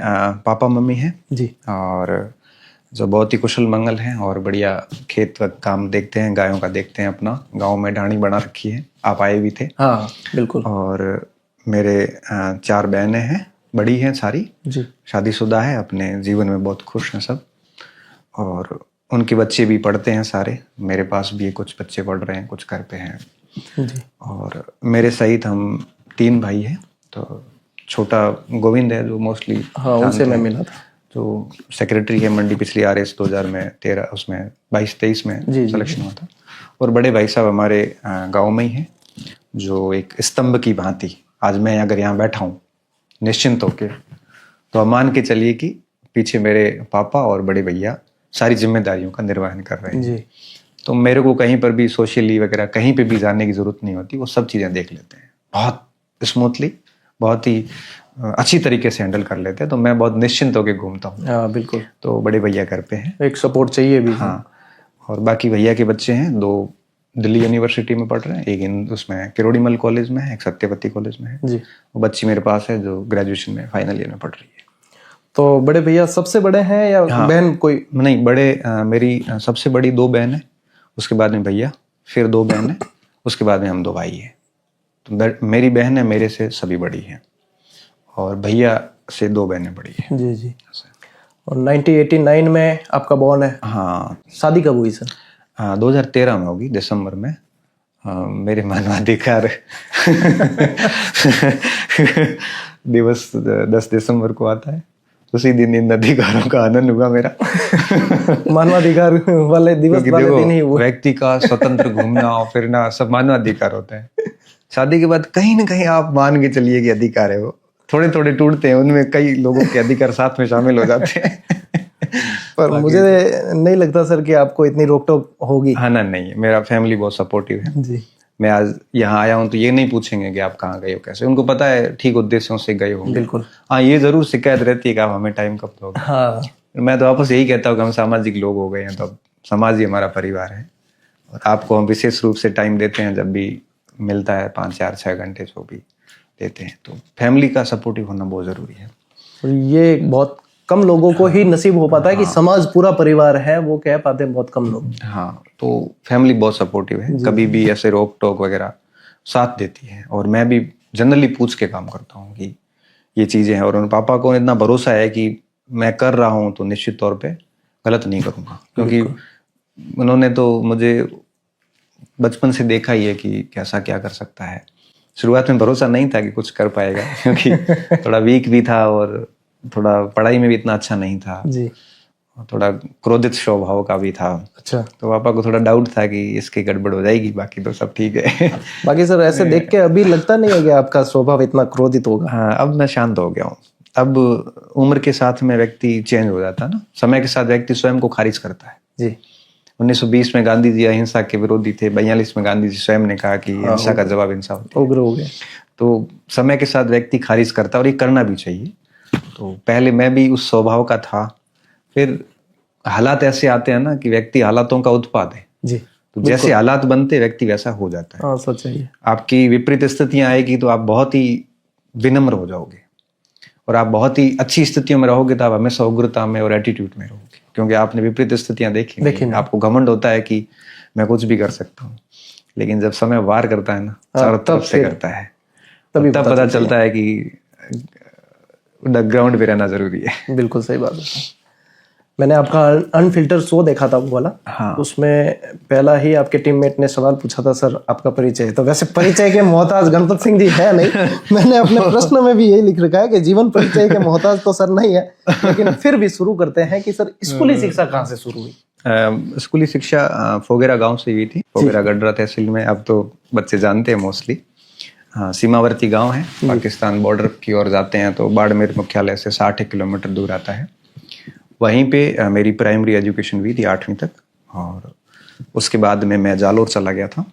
Papa mummy हैं जी। और जो बहुत ही कुशल मंगल हैं और बढ़िया खेत का काम देखते हैं, गायों का देखते हैं। अपना गांव में ढाणी बना रखी है, आप आए भी थे। हाँ बिल्कुल। और मेरे 4 बहनें हैं, बड़ी हैं सारी जी। शादीशुदा है, अपने जीवन में बहुत खुश हैं सब। और उनके बच्चे भी पढ़ते हैं सारे, मेरे पास भी कुछ बच्चे पढ़ रहे हैं, कुछ घर पे हैं जी। और मेरे सहित हम 3 भाई हैं। तो छोटा गोविंद है जो मोस्टली, हाँ उनसे मैं मिला था, जो सेक्रेटरी है मंडी, पिछली RS 2013 उसमें 22-23 में सिलेक्शन हुआ था। और बड़े भाई साहब हमारे गांव में ही हैं, जो एक स्तंभ की भांति आज मैं अगर यहाँ बैठा हूँ निश्चिंत होके, तो आप मान के चलिए कि पीछे मेरे पापा और बड़े भैया सारी जिम्मेदारियों का निर्वहन कर रहे हैं जी। तो मेरे को कहीं पर भी सोशली वगैरह कहीं पे भी जाने की जरूरत नहीं होती, वो सब चीज़ें देख लेते हैं बहुत स्मूथली, बहुत ही अच्छी तरीके से हैंडल कर लेते हैं। तो मैं बहुत निश्चिंत होकर घूमता हूँ। हाँ बिल्कुल। तो बड़े भैया घर पे हैं, एक सपोर्ट चाहिए भी। हाँ। और बाकी भैया के बच्चे हैं, 2 दिल्ली यूनिवर्सिटी में पढ़ रहे हैं, एक उसमें किरोड़ीमल कॉलेज में है, एक सत्यवती कॉलेज में है जी। वो बच्ची मेरे पास है जो ग्रेजुएशन में फाइनल ईयर में पढ़ रही है। तो बड़े भैया सबसे बड़े हैं या हाँ, बहन कोई? नहीं, बड़े मेरी सबसे बड़ी 2 बहन है, उसके बाद में भैया, फिर 2 बहन है, उसके बाद में हम 2 भाई हैं। तो मेरी बहन है मेरे से सभी बड़ी हैं और भैया से 2 बहनें बड़ी हैं जी जी। और 1989 में आपका बॉर्न है? हाँ। शादी कब हुई सर? हाँ 2013 में होगी, दिसंबर में। मेरे मानवाधिकार दिवस 10 दिसंबर को आता है, उसी दिन इन अधिकारों का आनंद हुआ मेरा। मानवाधिकार वाले दिवस वाले दिन ही हुआ। व्यक्ति का स्वतंत्र घूमना और फिरना सब मानवाधिकार होता है। शादी के बाद कहीं ना कहीं आप मान के चलिए कि अधिकार है, वो थोड़े थोड़े टूटते हैं, उनमें कई लोगों के अधिकार साथ में शामिल हो जाते हैं। पर मुझे नहीं लगता सर कि आपको इतनी रोक टोक होगी। हाँ ना, नहीं, मेरा फैमिली बहुत सपोर्टिव है जी। मैं आज यहाँ आया हूँ तो ये नहीं पूछेंगे कि आप कहाँ गए हो, कैसे, उनको पता है ठीक उद्देश्यों से गए होंगे। बिल्कुल। हाँ, ये जरूर शिकायत रहती है कि आप हमें टाइम कब दोगे। हाँ। मैं तो वापस यही कहता हूँ कि हम सामाजिक लोग हो गए हैं, तो अब समाज ही हमारा परिवार है और आपको हम विशेष रूप से टाइम देते हैं, जब भी मिलता है 5, 4, 6 घंटे जो भी देते हैं। तो फैमिली का सपोर्टिव होना बहुत जरूरी है। और ये बहुत कम लोगों को ही नसीब हो पाता है कि समाज पूरा परिवार है, वो कह पाते हैं बहुत कम लोग। हाँ, तो फैमिली बहुत सपोर्टिव है, कभी भी ऐसे रोक टोक वगैरह साथ देती है। और मैं भी जनरली पूछ के काम करता हूँ कि ये चीजें हैं, और उन पापा को इतना भरोसा है कि मैं कर रहा हूँ तो निश्चित तौर पे गलत नहीं करूँगा, क्योंकि उन्होंने तो मुझे बचपन से देखा ही है कि कैसा क्या कर सकता है। शुरुआत में भरोसा नहीं था कि कुछ कर पाएगा, क्योंकि थोड़ा वीक भी था और थोड़ा पढ़ाई में भी इतना अच्छा नहीं था जी। थोड़ा क्रोधित स्वभाव का भी था। अच्छा। तो पापा को थोड़ा डाउट था कि इसकी गड़बड़ हो जाएगी, बाकी तो सब ठीक है। बाकी सर ऐसे देख के अभी लगता नहीं है कि आपका स्वभाव इतना क्रोधित होगा। हाँ, अब मैं शांत हो गया हूँ। अब उम्र के साथ में व्यक्ति चेंज हो जाता है ना, समय के साथ व्यक्ति स्वयं को खारिज करता है जी। 1920 में गांधी जी अहिंसा के विरोधी थे, 42 में गांधी जी स्वयं ने कहा कि हिंसा का जवाब हिंसा होता है। उग्र हो गए। तो समय के साथ व्यक्ति खारिज करता है और ये करना भी चाहिए। तो पहले मैं भी उस स्वभाव का था, फिर हालात ऐसे आते हैं ना कि व्यक्ति हालातों का उत्पाद है जी। तो जैसे हालात बनते व्यक्ति वैसा हो जाता है। हाँ, सच है। आपकी विपरीत स्थितियां आएगी तो आप बहुत ही विनम्र हो जाओगे, और आप बहुत ही अच्छी स्थितियों में रहोगे तो आप हमेशा उग्रता में और एटीट्यूड में रहोगे, क्योंकि आपने विपरीत स्थितियां देखी। आपको घमंड होता है कि मैं कुछ भी कर सकता हूँ, लेकिन जब समय वार करता है ना, चारों तरफ से करता है, तब पता चलता है कि ग्राउंड पे रहना जरूरी है। बिल्कुल सही बात है। मैंने आपका अनफिल्टर शो देखा था वो वाला। हाँ। उसमें पहला ही आपके टीममेट ने सवाल पूछा था, सर आपका परिचय। तो वैसे परिचय के मोहताज गणपत सिंह जी है नहीं, मैंने अपने प्रश्न में भी यही लिख रखा है कि जीवन परिचय के मोहताज तो सर नहीं है, लेकिन फिर भी शुरू करते हैं कि सर स्कूली शिक्षा कहाँ से शुरू हुई? स्कूली शिक्षा फोगेरा गाँव से हुई थी, फोगेरा गडरा तहसील में। अब तो बच्चे जानते हैं मोस्टली। हाँ, सीमावर्ती गांव है, पाकिस्तान बॉर्डर की ओर जाते हैं तो बाड़मेर मुख्यालय से 60 किलोमीटर दूर आता है। वहीं पे मेरी प्राइमरी एजुकेशन हुई थी 8वीं तक, और उसके बाद में मैं जालोर चला गया था।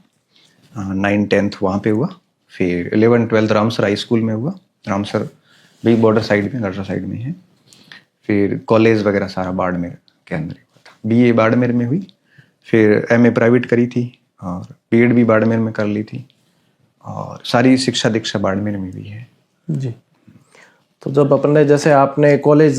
9, 10th वहाँ पे हुआ। फिर 11, 12th रामसर हाई स्कूल में हुआ। रामसर भी बॉर्डर साइड में, गडरा साइड में है। फिर कॉलेज वगैरह सारा बाड़मेर के अंदर हुआ था। BA बाड़मेर में हुई, फिर MA प्राइवेट करी थी और BEd भी बाड़मेर में कर ली थी, और सारी शिक्षा दीक्षा बाड़मेर में भी है जी। तो जब अपन ने जैसे आपने कॉलेज